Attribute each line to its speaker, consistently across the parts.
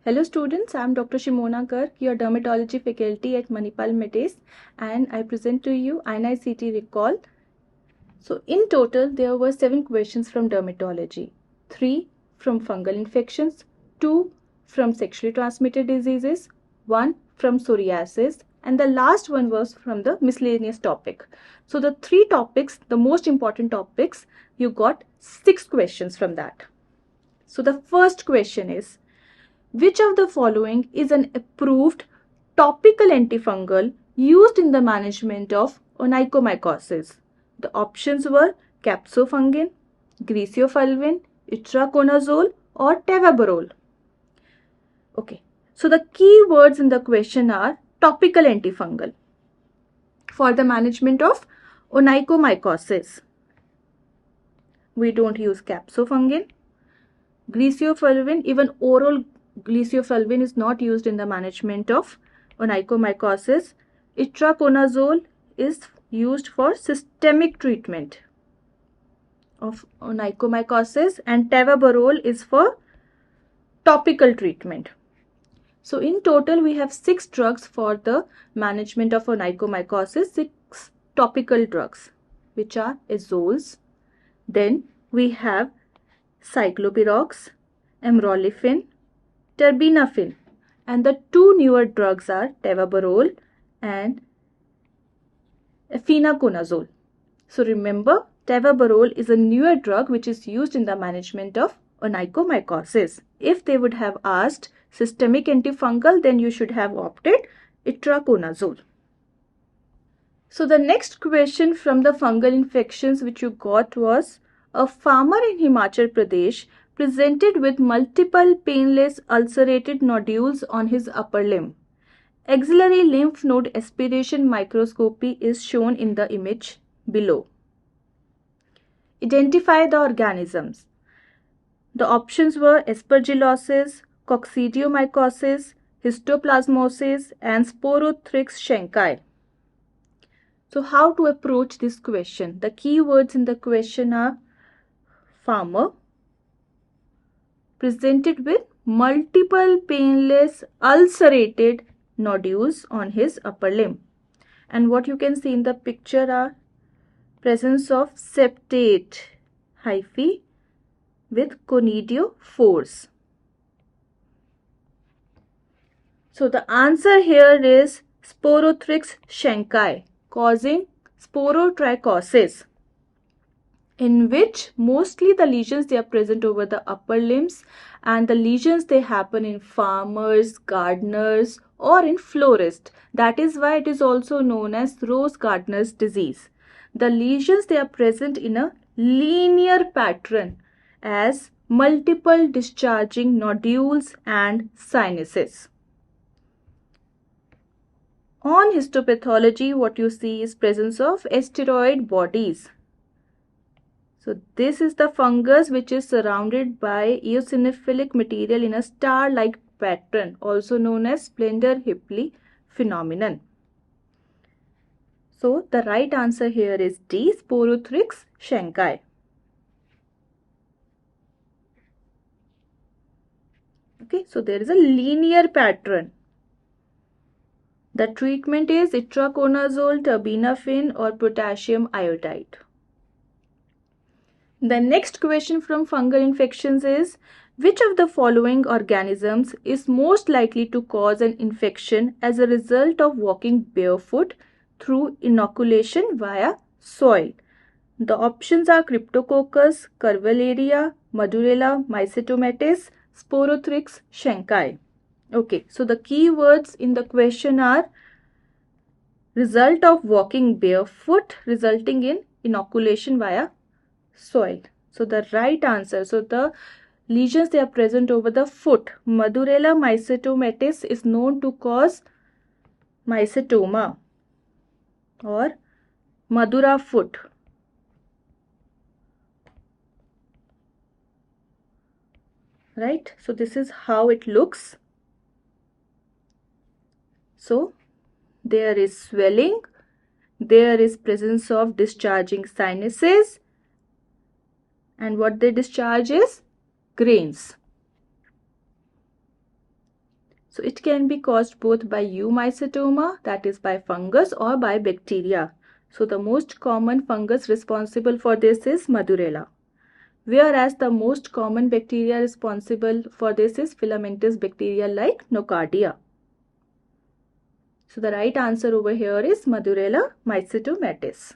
Speaker 1: Hello students, I am Dr. Shimona Garg, your dermatology faculty at Manipal MedAce, and I present to you INI-CET recall. So in total there were 7 questions from dermatology, 3 from fungal infections, 2 from sexually transmitted diseases, 1 from psoriasis, and the last one was from the miscellaneous topic. So the 3 topics, the most important topics, you got 6 questions from that. So the first question is, which of the following is an approved topical antifungal used in the management of onychomycosis? The options were capsofungin, griseofulvin, itraconazole or tavabarole. Okay, so the key words in the question are topical antifungal for the management of onychomycosis. We don't use capsofungin. Griseofulvin, even oral griseofulvin is not used in the management of onychomycosis. Itraconazole is used for systemic treatment of onychomycosis and tavabarole is for topical treatment. So in total we have 6 drugs for the management of onychomycosis, 6 topical drugs which are azoles. Then we have cyclopirox, amrolifin, terbinafine, and the 2 newer drugs are tavabarole and efinaconazole. So remember, tavabarole is a newer drug which is used in the management of onychomycosis. If they would have asked systemic antifungal, then you should have opted itraconazole. So the next question from the fungal infections which you got was, a farmer in Himachal Pradesh presented with multiple painless ulcerated nodules on his upper limb. Axillary lymph node aspiration microscopy is shown in the image below. Identify the organisms. The options were aspergillosis, coccidiomycosis, histoplasmosis and Sporothrix shankai. So how to approach this question? The key words in the question are farmer presented with multiple painless ulcerated nodules on his upper limb. And what you can see in the picture are presence of septate hyphae with conidiophores. So the answer here is Sporothrix shankai, causing sporotrichosis, in which mostly the lesions they are present over the upper limbs, and the lesions they happen in farmers, gardeners or in florists. That is why it is also known as rose gardener's disease. The lesions they are present in a linear pattern as multiple discharging nodules and sinuses. On histopathology, what you see is presence of asteroid bodies. So this is the fungus which is surrounded by eosinophilic material in a star-like pattern, also known as Splendor-Hippel phenomenon. So the right answer here is D, Sporothrix shankai. Okay, so there is a linear pattern. The treatment is itraconazole, terbinafine or potassium iodide. The next question from fungal infections is, which of the following organisms is most likely to cause an infection as a result of walking barefoot through inoculation via soil? The options are Cryptococcus, Curvularia, Madurella, Mycetomatis, Sporothrix shankai. Okay, so the key words in the question are result of walking barefoot resulting in inoculation via soil. So the right answer, so the lesions they are present over the foot. Madurella mycetomatis is known to cause mycetoma or Madura foot. Right, so this is how it looks. So there is swelling, there is presence of discharging sinuses, and what they discharge is grains. So it can be caused both by Mycetoma, that is by fungus, or by bacteria. So the most common fungus responsible for this is Madurella, whereas the most common bacteria responsible for this is filamentous bacteria like Nocardia. So the right answer over here is Madurella mycetomatous.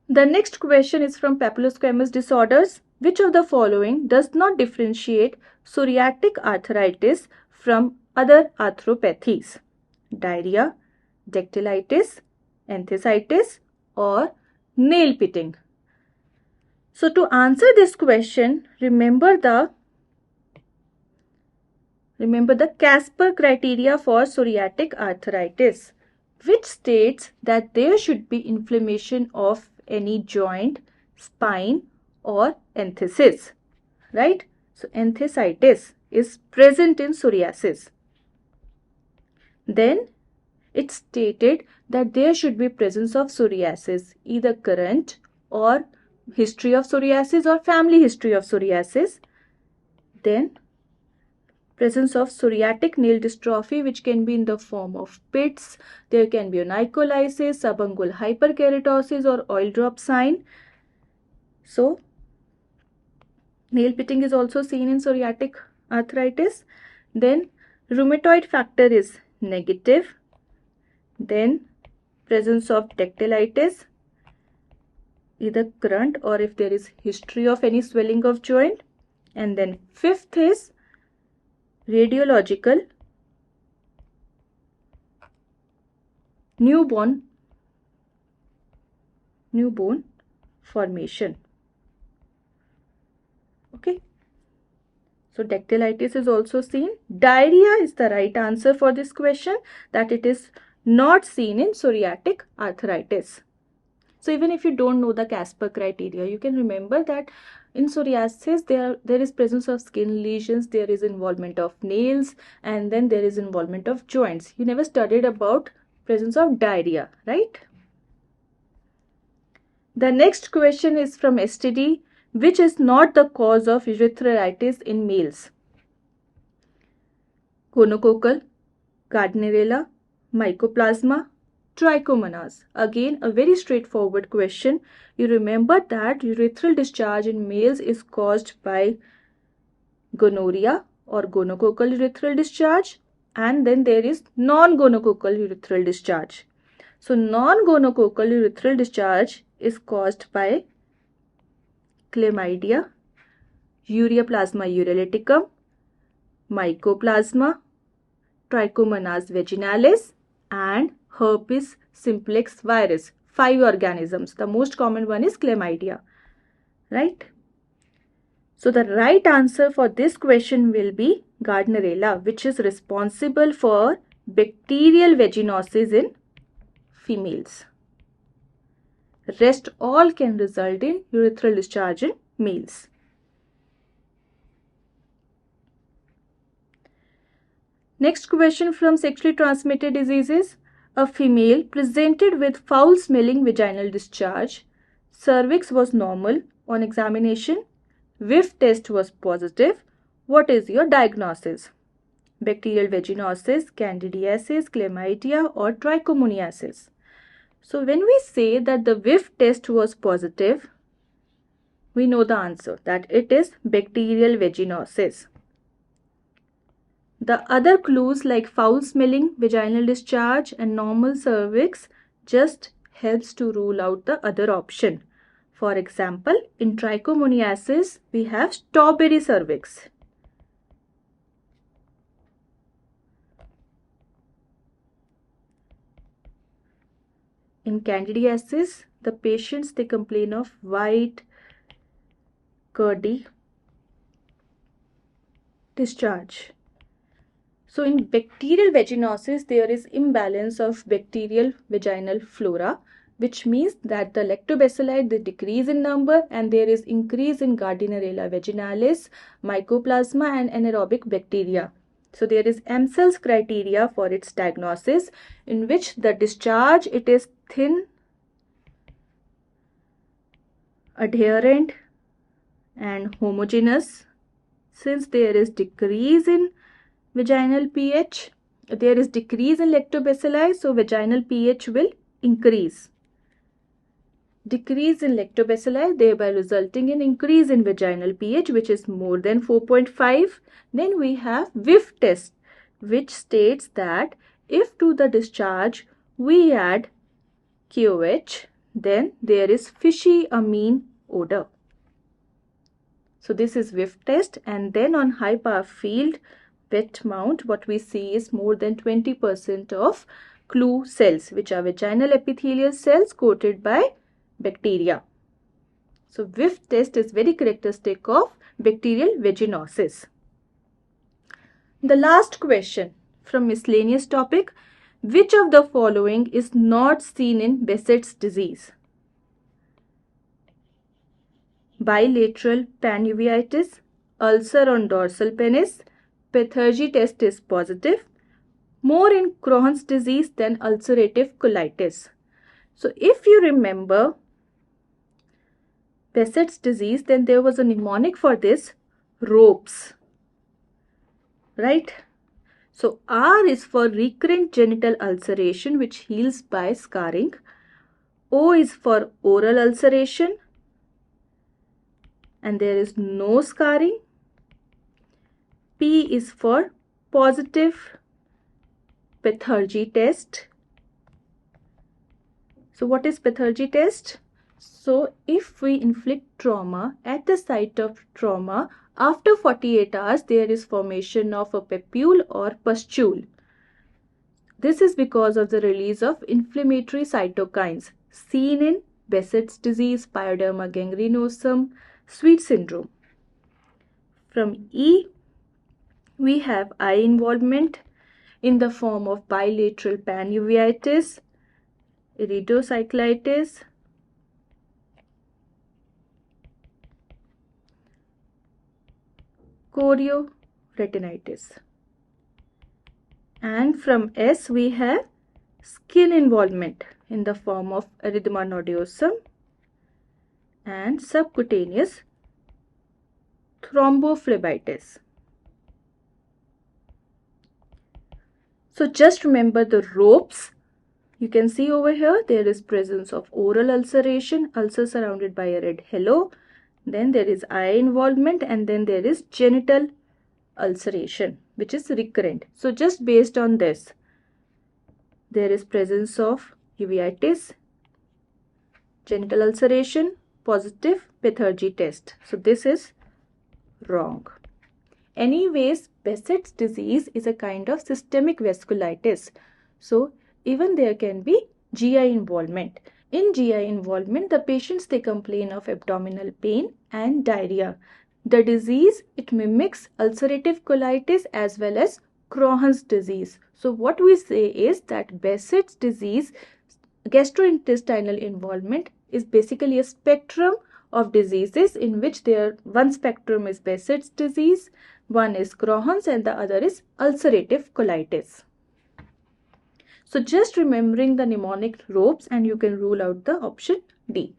Speaker 1: The next question is from papillosquamous disorders. Which of the following does not differentiate psoriatic arthritis from other arthropathies? Diarrhea, dactylitis, enthesitis, or nail pitting? So to answer this question, remember the Casper criteria for psoriatic arthritis, which states that there should be inflammation of any joint, spine, or enthesis, right? So enthesitis is present in psoriasis. Then it stated that there should be presence of psoriasis, either current or history of psoriasis or family history of psoriasis. Then presence of psoriatic nail dystrophy, which can be in the form of pits. There can be onycholysis, subungual hyperkeratosis, or oil drop sign. So nail pitting is also seen in psoriatic arthritis. Then rheumatoid factor is negative. Then presence of dactylitis, either current or if there is history of any swelling of joint. And then fifth is radiological newborn formation. Okay. So dactylitis is also seen. Diarrhea is the right answer for this question, that it is not seen in psoriatic arthritis. So even if you don't know the Casper criteria, you can remember that in psoriasis there is presence of skin lesions, there is involvement of nails, and then there is involvement of joints. You never studied about presence of diarrhea, right? The next question is from STD. Which is not the cause of urethritis in males? Gonococcal, Gardnerella, Mycoplasma, Trichomonas. Again, a very straightforward question. You remember that urethral discharge in males is caused by gonorrhea or gonococcal urethral discharge, and then there is non-gonococcal urethral discharge. So non-gonococcal urethral discharge is caused by chlamydia, ureaplasma urelyticum, mycoplasma, trichomonas vaginalis, and herpes simplex virus. 5 organisms. The most common one is chlamydia, right? So the right answer for this question will be Gardnerella, which is responsible for bacterial vaginosis in females. Rest all can result in urethral discharge in males. Next question from sexually transmitted diseases. A female presented with foul smelling vaginal discharge. Cervix was normal on examination. Whiff test was positive. What is your diagnosis? Bacterial vaginosis, candidiasis, chlamydia, or trichomoniasis? So when we say that the whiff test was positive, we know the answer, that it is bacterial vaginosis. The other clues like foul smelling, vaginal discharge, and normal cervix just helps to rule out the other option. For example, in trichomoniasis, we have strawberry cervix. In candidiasis, the patients, they complain of white, curdy discharge. So in bacterial vaginosis, there is imbalance of bacterial vaginal flora, which means that the lactobacilli, they decrease in number, and there is increase in Gardnerella vaginalis, mycoplasma, and anaerobic bacteria. So there is Amsel's criteria for its diagnosis, in which the discharge, it is thin, adherent, and homogeneous. Since there is decrease in vaginal pH, there is decrease in lactobacilli, so vaginal pH will increase. Decrease in lactobacilli, thereby resulting in increase in vaginal pH, which is more than 4.5. Then we have whiff test, which states that if to the discharge we add KOH, then there is fishy amine odor. So this is whiff test. And then on high power field wet mount, what we see is more than 20% of clue cells, which are vaginal epithelial cells coated by bacteria. So whiff test is very characteristic of bacterial vaginosis. The last question from miscellaneous topic: which of the following is not seen in Behcet's disease? Bilateral panuveitis, ulcer on dorsal penis, Pethergy test is positive, more in Crohn's disease than ulcerative colitis. So if you remember Behcet's disease, then there was a mnemonic for this, ropes, right? So R is for recurrent genital ulceration, which heals by scarring. O is for oral ulceration, and there is no scarring. P is for positive Pethergy test. So what is Pethergy test? So if we inflict trauma at the site of trauma, after 48 hours there is formation of a papule or pustule. This is because of the release of inflammatory cytokines seen in Behcet's disease, pyoderma gangrenosum, Sweet syndrome. From E, we have eye involvement in the form of bilateral panuveitis, iridocyclitis, chorioretinitis. And from S, we have skin involvement in the form of erythema nodosum and subcutaneous thrombophlebitis. So just remember the ropes. You can see over here there is presence of oral ulceration, ulcer surrounded by a red halo. Then there is eye involvement, and then there is genital ulceration, which is recurrent. So just based on this, there is presence of uveitis, genital ulceration, positive Pethergy test. So this is wrong. Anyways, Behcet's disease is a kind of systemic vasculitis. So even there can be GI involvement. In GI involvement, the patients, they complain of abdominal pain and diarrhea. The disease, it mimics ulcerative colitis as well as Crohn's disease. So what we say is that Behcet's disease, gastrointestinal involvement, is basically a spectrum of diseases in which one spectrum is Behcet's disease, one is Crohn's, and the other is ulcerative colitis. So just remembering the mnemonic ropes and you can rule out the option D.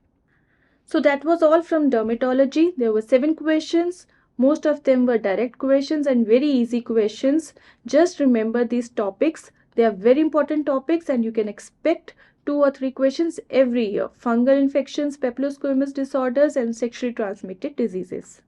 Speaker 1: So that was all from dermatology. There were 7 questions. Most of them were direct questions and very easy questions. Just remember these topics. They are very important topics and you can expect 2 or 3 questions every year. Fungal infections, papillosquamous disorders, and sexually transmitted diseases.